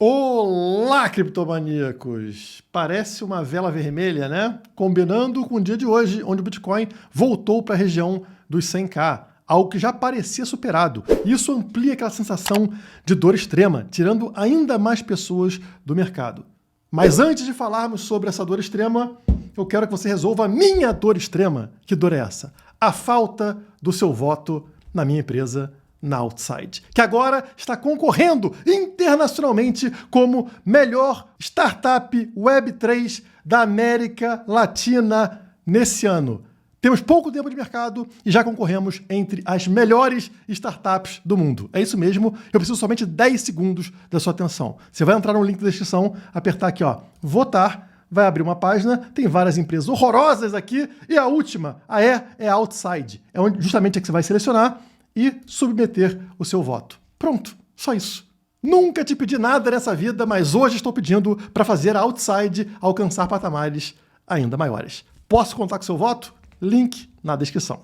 Olá, criptomaníacos! Parece uma vela vermelha, né? Combinando com o dia de hoje, onde o Bitcoin voltou para a região dos 100k, algo que já parecia superado. Isso amplia aquela sensação de dor extrema, tirando ainda mais pessoas do mercado. Mas antes de falarmos sobre essa dor extrema, eu quero que você resolva a minha dor extrema. Que dor é essa? A falta do seu voto na minha empresa, na Outside, que agora está concorrendo internacionalmente como melhor startup Web3 da América Latina nesse ano. Temos pouco tempo de mercado e já concorremos entre as melhores startups do mundo. É isso mesmo, eu preciso somente 10 segundos da sua atenção. Você vai entrar no link da descrição, apertar aqui, ó, votar, vai abrir uma página, tem várias empresas horrorosas aqui, e a última, é a Outside. É onde justamente é que você vai selecionar e submeter o seu voto. Pronto, só isso. Nunca te pedi nada nessa vida, mas hoje estou pedindo para fazer a Outside alcançar patamares ainda maiores. Posso contar com seu voto? Link na descrição.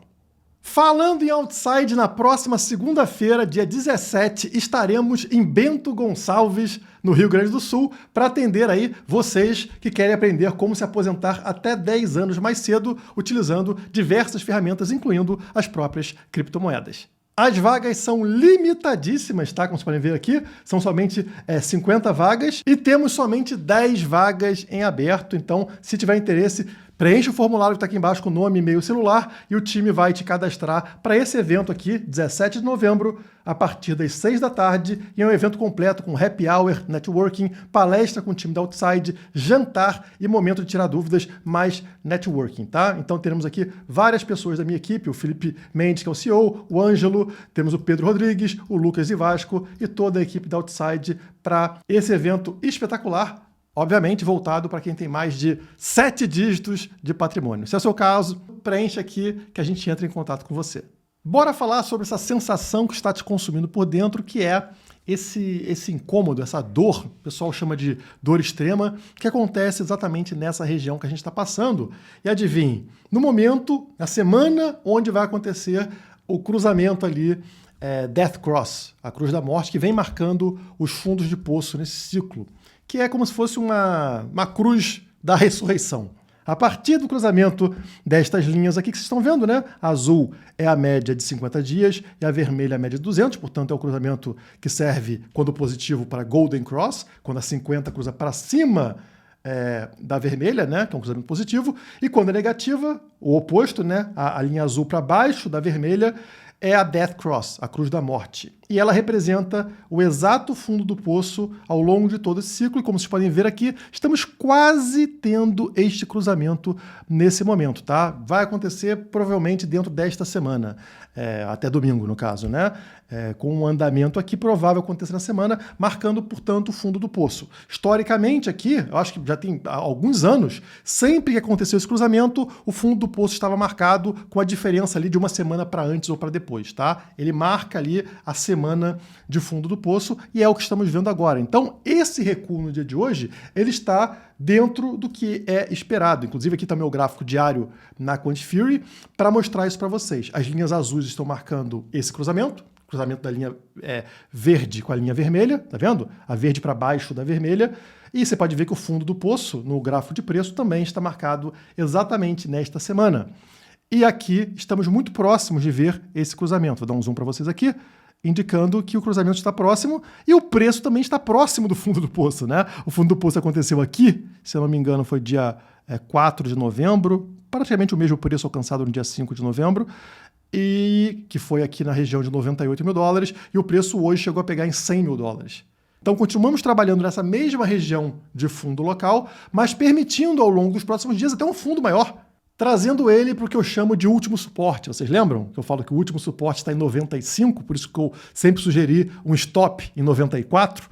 Falando em Outside, na próxima segunda-feira, dia 17, estaremos em Bento Gonçalves, no Rio Grande do Sul, para atender aí vocês que querem aprender como se aposentar até 10 anos mais cedo, utilizando diversas ferramentas, incluindo as próprias criptomoedas. As vagas são limitadíssimas, tá? Como vocês podem ver aqui, são somente 50 vagas e temos somente 10 vagas em aberto. Então, se tiver interesse, preencha o formulário que está aqui embaixo com nome, e-mail, celular e o time vai te cadastrar para esse evento aqui, 17 de novembro, a partir das 6 da tarde. E é um evento completo com happy hour, networking, palestra com o time da Outside, jantar e momento de tirar dúvidas, mais networking, tá? Então teremos aqui várias pessoas da minha equipe, o Felipe Mendes, que é o CEO, o Ângelo, temos o Pedro Rodrigues, o Lucas Ivasco e toda a equipe da Outside para esse evento espetacular, obviamente voltado para quem tem mais de 7 dígitos de patrimônio. Se é o seu caso, preencha aqui que a gente entra em contato com você. Bora falar sobre essa sensação que está te consumindo por dentro, que é esse incômodo, essa dor, o pessoal chama de dor extrema, que acontece exatamente nessa região que a gente está passando. E adivinhe, no momento, na semana onde vai acontecer o cruzamento ali, Death Cross, a Cruz da Morte, que vem marcando os fundos de poço nesse ciclo, que é como se fosse uma cruz da ressurreição. A partir do cruzamento destas linhas aqui que vocês estão vendo, né? A azul é a média de 50 dias e a vermelha é a média de 200, portanto é o cruzamento que serve quando positivo para Golden Cross, quando a 50 cruza para cima da vermelha, né? Que é um cruzamento positivo, e quando é negativa, o oposto, né? A linha azul para baixo da vermelha é a Death Cross, a Cruz da Morte. E ela representa o exato fundo do poço ao longo de todo esse ciclo. E como vocês podem ver aqui, estamos quase tendo este cruzamento nesse momento, tá? Vai acontecer provavelmente dentro desta semana, até domingo no caso, né? Com um andamento aqui provável acontecer na semana, marcando, portanto, o fundo do poço. Historicamente aqui, eu acho que já tem alguns anos, sempre que aconteceu esse cruzamento, o fundo do poço estava marcado com a diferença ali de uma semana para antes ou para depois, tá? Ele marca ali a semana de fundo do poço e é o que estamos vendo agora. Então, esse recuo no dia de hoje, ele está dentro do que é esperado. Inclusive, aqui está meu gráfico diário na Quantifury para mostrar isso para vocês. As linhas azuis estão marcando esse cruzamento da linha verde com a linha vermelha, tá vendo? A verde para baixo da vermelha. E você pode ver que o fundo do poço, no gráfico de preço, também está marcado exatamente nesta semana. E aqui estamos muito próximos de ver esse cruzamento. Vou dar um zoom para vocês aqui, indicando que o cruzamento está próximo e o preço também está próximo do fundo do poço, né? O fundo do poço aconteceu aqui, se eu não me engano, foi dia 4 de novembro, praticamente o mesmo preço alcançado no dia 5 de novembro, e que foi aqui na região de 98 mil dólares, e o preço hoje chegou a pegar em 100 mil dólares. Então, continuamos trabalhando nessa mesma região de fundo local, mas permitindo ao longo dos próximos dias até um fundo maior, trazendo ele para o que eu chamo de último suporte. Vocês lembram que eu falo que o último suporte está em 95, por isso que eu sempre sugeri um stop em 94?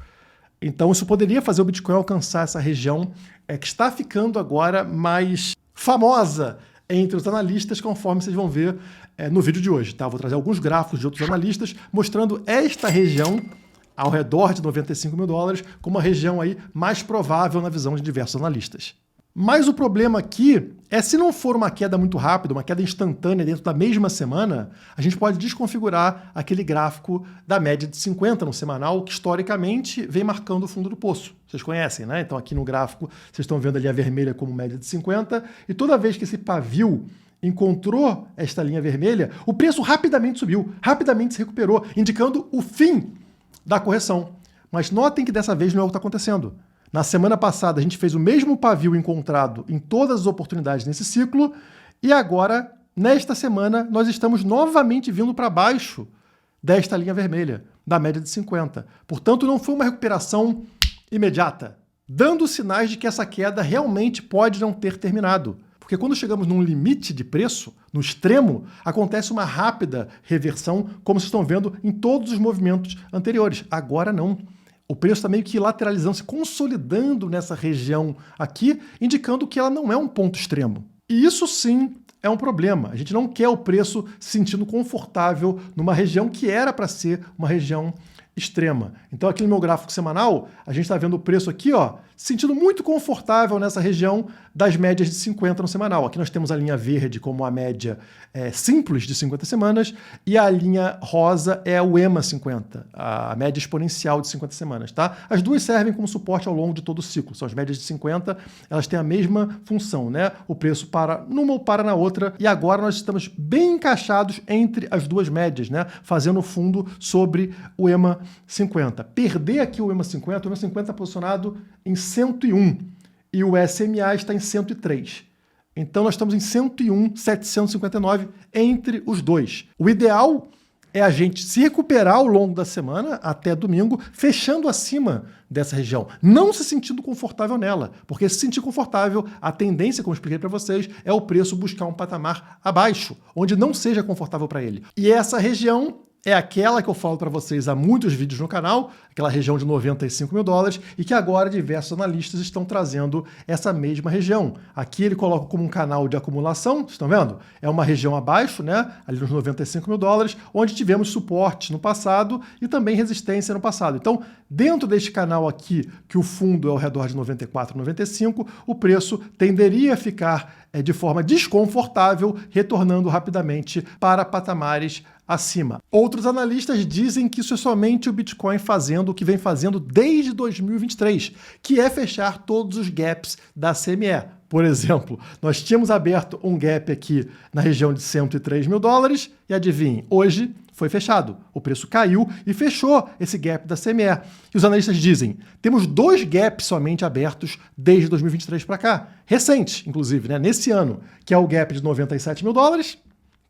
Então, isso poderia fazer o Bitcoin alcançar essa região que está ficando agora mais famosa entre os analistas, conforme vocês vão ver no vídeo de hoje, tá? Vou trazer alguns gráficos de outros analistas mostrando esta região ao redor de 95 mil dólares como a região aí mais provável na visão de diversos analistas. Mas o problema aqui é se não for uma queda muito rápida, uma queda instantânea dentro da mesma semana, a gente pode desconfigurar aquele gráfico da média de 50 no semanal, que historicamente vem marcando o fundo do poço. Vocês conhecem, né? Então aqui no gráfico vocês estão vendo ali a vermelha como média de 50, e toda vez que esse pavio encontrou esta linha vermelha, o preço rapidamente subiu, rapidamente se recuperou, indicando o fim da correção. Mas notem que dessa vez não é o que está acontecendo. Na semana passada, a gente fez o mesmo pavio encontrado em todas as oportunidades nesse ciclo, e agora, nesta semana, nós estamos novamente vindo para baixo desta linha vermelha, da média de 50. Portanto, não foi uma recuperação imediata, dando sinais de que essa queda realmente pode não ter terminado. Porque quando chegamos num limite de preço, no extremo, acontece uma rápida reversão, como vocês estão vendo em todos os movimentos anteriores. Agora não. O preço está meio que lateralizando, se consolidando nessa região aqui, indicando que ela não é um ponto extremo. E isso sim é um problema. A gente não quer o preço se sentindo confortável numa região que era para ser uma região extrema. Então aqui no meu gráfico semanal, a gente está vendo o preço aqui, ó, se sentindo muito confortável nessa região das médias de 50 no semanal. Aqui nós temos a linha verde como a média simples de 50 semanas e a linha rosa é o EMA 50, a média exponencial de 50 semanas, tá? As duas servem como suporte ao longo de todo o ciclo. São as médias de 50, elas têm a mesma função, né? O preço para numa ou para na outra, e agora nós estamos bem encaixados entre as duas médias, né? Fazendo fundo sobre o EMA 50. Perder aqui o EMA 50 está posicionado em 101 e o SMA está em 103. Então nós estamos em 101,759 entre os dois. O ideal é a gente se recuperar ao longo da semana, até domingo, fechando acima dessa região, não se sentindo confortável nela, porque se sentir confortável, a tendência, como eu expliquei para vocês, é o preço buscar um patamar abaixo, onde não seja confortável para ele. E essa região é aquela que eu falo para vocês há muitos vídeos no canal, aquela região de 95 mil dólares, e que agora diversos analistas estão trazendo essa mesma região. Aqui ele coloca como um canal de acumulação, vocês estão vendo? É uma região abaixo, né? Ali nos 95 mil dólares, onde tivemos suporte no passado e também resistência no passado. Então, dentro deste canal aqui, que o fundo é ao redor de 94, 95, o preço tenderia a ficar de forma desconfortável, retornando rapidamente para patamares acima. Outros analistas dizem que isso é somente o Bitcoin fazendo o que vem fazendo desde 2023, que é fechar todos os gaps da CME. Por exemplo, nós tínhamos aberto um gap aqui na região de 103 mil dólares e adivinhem, hoje foi fechado. O preço caiu e fechou esse gap da CME. E os analistas dizem, temos 2 gaps somente abertos desde 2023 para cá, recentes, inclusive, né, nesse ano, que é o gap de 97 mil dólares,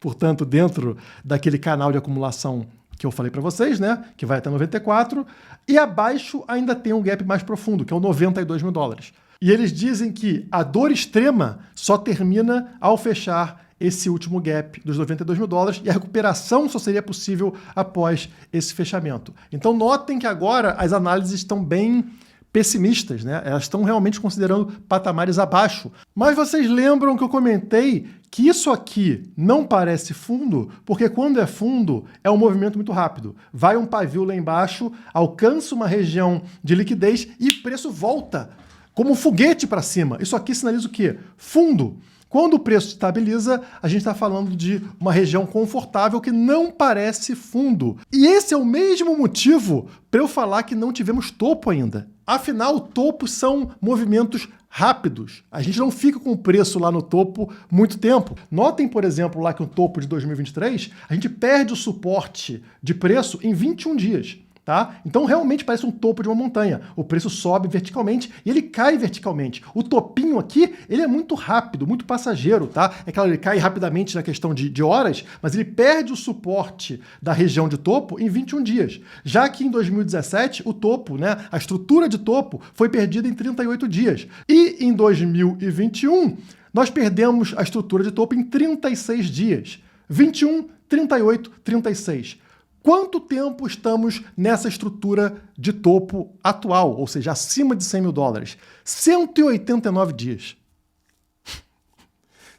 portanto, dentro daquele canal de acumulação que eu falei para vocês, né, que vai até 94, e abaixo ainda tem um gap mais profundo, que é o 92 mil dólares. E eles dizem que a dor extrema só termina ao fechar esse último gap dos 92 mil dólares e a recuperação só seria possível após esse fechamento. Então notem que agora as análises estão bem pessimistas, né? Elas estão realmente considerando patamares abaixo. Mas vocês lembram que eu comentei que isso aqui não parece fundo, porque quando é fundo é um movimento muito rápido. Vai um pavio lá embaixo, alcança uma região de liquidez e o preço volta como um foguete para cima. Isso aqui sinaliza o quê? Fundo. Quando o preço estabiliza, a gente está falando de uma região confortável que não parece fundo. E esse é o mesmo motivo para eu falar que não tivemos topo ainda. Afinal, topos são movimentos rápidos. A gente não fica com o preço lá no topo muito tempo. Notem, por exemplo, lá que o topo de 2023, a gente perde o suporte de preço em 21 dias. Tá? Então realmente parece um topo de uma montanha. O preço sobe verticalmente e ele cai verticalmente. O topinho aqui, ele é muito rápido, muito passageiro, tá? É claro, ele cai rapidamente na questão de horas, mas ele perde o suporte da região de topo em 21 dias. Já que em 2017, o topo, né, a estrutura de topo foi perdida em 38 dias. E em 2021, nós perdemos a estrutura de topo em 36 dias. 21, 38, 36. Quanto tempo estamos nessa estrutura de topo atual, ou seja, acima de 100 mil dólares? 189 dias.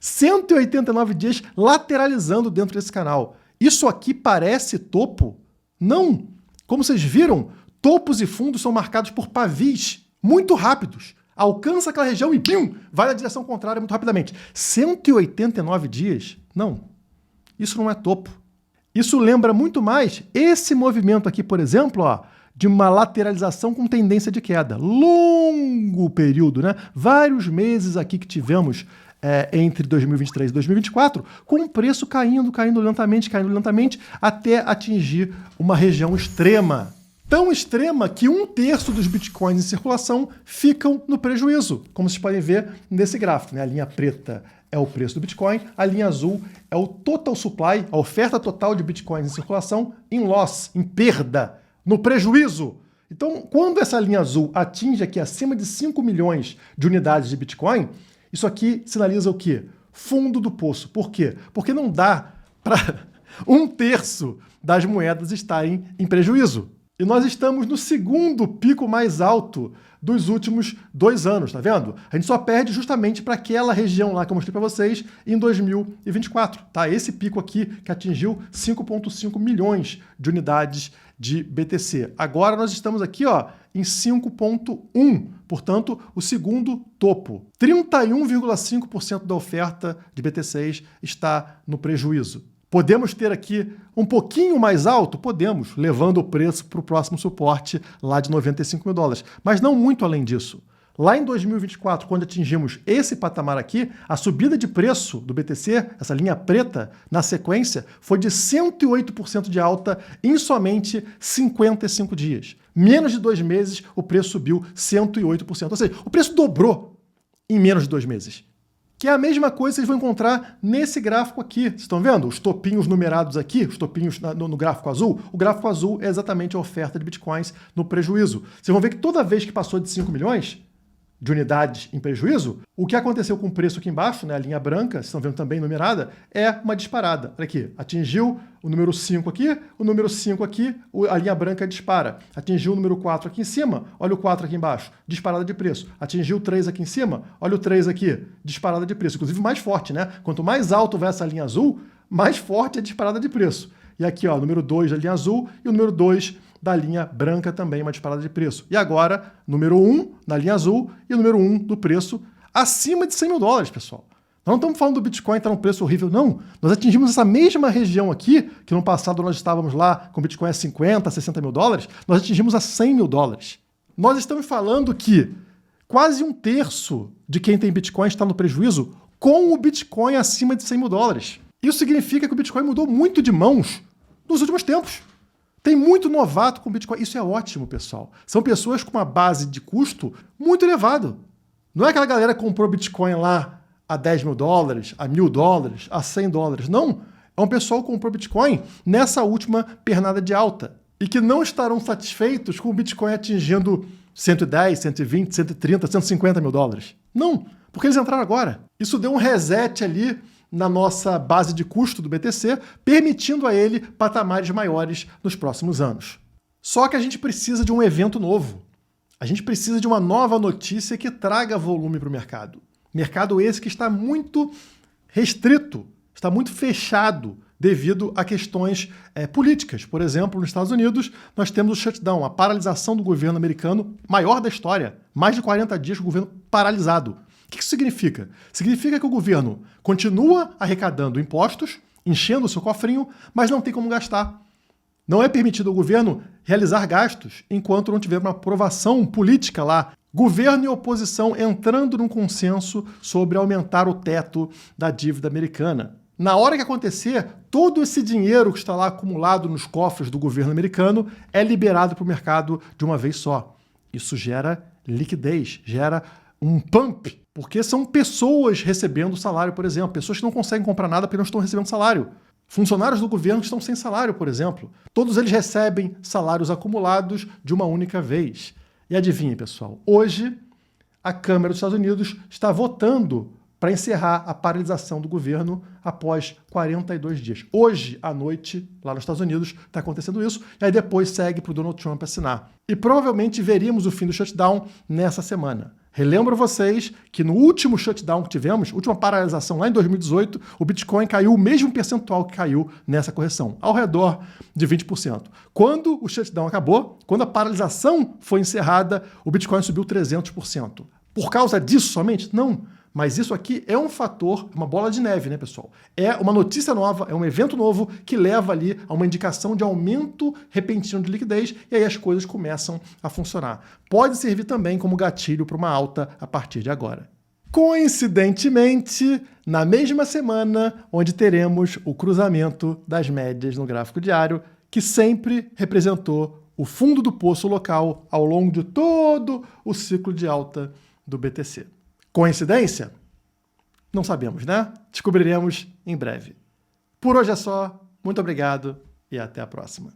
189 dias lateralizando dentro desse canal. Isso aqui parece topo? Não. Como vocês viram, topos e fundos são marcados por pavis muito rápidos. alcança aquela região e pim, vai na direção contrária muito rapidamente. 189 dias? Não. Isso não é topo. Isso lembra muito mais esse movimento aqui, por exemplo, ó, de uma lateralização com tendência de queda. Longo período, né? Vários meses aqui que tivemos entre 2023 e 2024, com o preço caindo lentamente, até atingir uma região extrema. Tão extrema que 1/3 dos bitcoins em circulação ficam no prejuízo, como vocês podem ver nesse gráfico, né? A linha preta é o preço do Bitcoin, a linha azul é o total supply, a oferta total de bitcoins em circulação, em loss, em perda, no prejuízo. Então, quando essa linha azul atinge aqui acima de 5 milhões de unidades de Bitcoin, isso aqui sinaliza o quê? Fundo do poço. Por quê? Porque não dá para 1/3 das moedas estarem em prejuízo. E nós estamos no segundo pico mais alto dos últimos 2 anos, tá vendo? A gente só perde justamente para aquela região lá que eu mostrei para vocês em 2024, tá? Esse pico aqui que atingiu 5,5 milhões de unidades de BTC. Agora nós estamos aqui, ó, em 5,1, portanto, o segundo topo. 31,5% da oferta de BTCs está no prejuízo. Podemos ter aqui um pouquinho mais alto? Podemos, levando o preço para o próximo suporte lá de 95 mil dólares, mas não muito além disso. Lá em 2024, quando atingimos esse patamar aqui, a subida de preço do BTC, essa linha preta, na sequência, foi de 108% de alta em somente 55 dias. Menos de 2 meses, o preço subiu 108%. Ou seja, o preço dobrou em menos de 2 meses. Que é a mesma coisa que vocês vão encontrar nesse gráfico aqui. Vocês estão vendo? Os topinhos numerados aqui, os topinhos no gráfico azul. O gráfico azul é exatamente a oferta de bitcoins no prejuízo. Vocês vão ver que toda vez que passou de 5 milhões de unidades em prejuízo, o que aconteceu com o preço aqui embaixo, né, a linha branca, vocês estão vendo também numerada, é uma disparada. Olha aqui, atingiu o número 5 aqui, o número 5 aqui, a linha branca dispara. Atingiu o número 4 aqui em cima, olha o 4 aqui embaixo, disparada de preço. Atingiu o 3 aqui em cima, olha o 3 aqui, disparada de preço. Inclusive mais forte, né? Quanto mais alto vai essa linha azul, mais forte é a disparada de preço. E aqui, ó, o número 2 da linha azul e o número 2 da linha branca também, uma disparada de preço. E agora, número 1 na linha azul e o número 1 do preço acima de 100 mil dólares, pessoal. Nós não estamos falando do Bitcoin estar num preço horrível, não. Nós atingimos essa mesma região aqui, que no passado nós estávamos lá com Bitcoin a 50, 60 mil dólares, nós atingimos a 100 mil dólares. Nós estamos falando que quase 1/3 de quem tem Bitcoin está no prejuízo com o Bitcoin acima de 100 mil dólares. Isso significa que o Bitcoin mudou muito de mãos nos últimos tempos. Tem muito novato com Bitcoin. Isso é ótimo, pessoal. São pessoas com uma base de custo muito elevado. Não é aquela galera que comprou Bitcoin lá a 10 mil dólares, a 1.000 dólares, a 100 dólares. Não. É um pessoal que comprou Bitcoin nessa última pernada de alta e que não estarão satisfeitos com o Bitcoin atingindo 110, 120, 130, 150 mil dólares. Não, porque eles entraram agora. Isso deu um reset ali na nossa base de custo do BTC, permitindo a ele patamares maiores nos próximos anos. Só que a gente precisa de um evento novo. A gente precisa de uma nova notícia que traga volume para o mercado. Mercado esse que está muito restrito, está muito fechado devido a questões políticas. Por exemplo, nos Estados Unidos, nós temos o shutdown, a paralisação do governo americano maior da história. Mais de 40 dias com o governo paralisado. O que isso significa? Significa que o governo continua arrecadando impostos, enchendo o seu cofrinho, mas não tem como gastar. Não é permitido ao governo realizar gastos enquanto não tiver uma aprovação política lá. Governo e oposição entrando num consenso sobre aumentar o teto da dívida americana. Na hora que acontecer, todo esse dinheiro que está lá acumulado nos cofres do governo americano é liberado para o mercado de uma vez só. Isso gera liquidez, gera um pump, porque são pessoas recebendo salário, por exemplo, pessoas que não conseguem comprar nada porque não estão recebendo salário. Funcionários do governo que estão sem salário, por exemplo. Todos eles recebem salários acumulados de uma única vez. E adivinhem, pessoal, hoje a Câmara dos Estados Unidos está votando para encerrar a paralisação do governo após 42 dias. Hoje à noite, lá nos Estados Unidos, está acontecendo isso, e aí depois segue para o Donald Trump assinar. E provavelmente veríamos o fim do shutdown nessa semana. Relembro vocês que no último shutdown que tivemos, última paralisação lá em 2018, o Bitcoin caiu o mesmo percentual que caiu nessa correção, ao redor de 20%. Quando o shutdown acabou, quando a paralisação foi encerrada, o Bitcoin subiu 300%. Por causa disso somente? Não. Mas isso aqui é um fator, uma bola de neve, né, pessoal? É uma notícia nova, é um evento novo que leva ali a uma indicação de aumento repentino de liquidez e aí as coisas começam a funcionar. Pode servir também como gatilho para uma alta a partir de agora. Coincidentemente, na mesma semana onde teremos o cruzamento das médias no gráfico diário, que sempre representou o fundo do poço local ao longo de todo o ciclo de alta do BTC. Coincidência? Não sabemos, né? Descobriremos em breve. Por hoje é só. Muito obrigado e até a próxima.